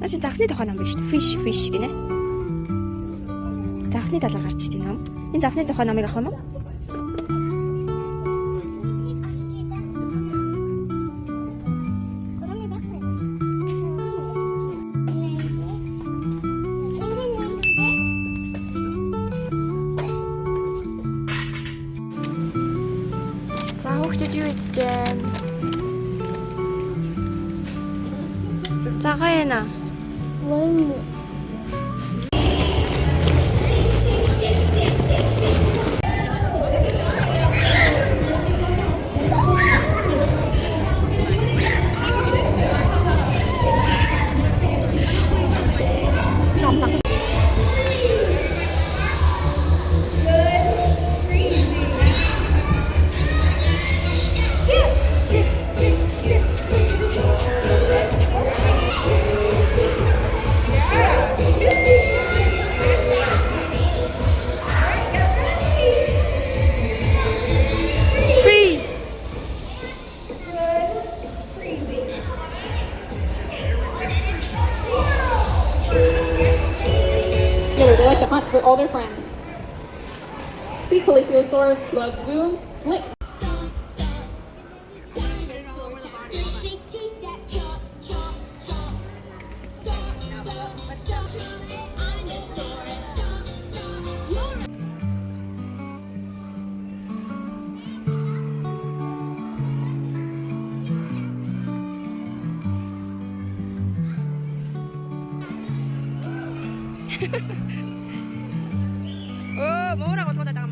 Ачи загсны тухай ном биш үү? Fish гинэ. Загсны талаар гарч ирсэн ном. Энэ загсны тухай номыг авах юм уу? За хүүхдүүд юу хийж байна? Цагаан яна. Yeah, they like to hunt for all their friends. See, Plesiosaur loves Zoom, Slick. 뭐라고 쏟아다가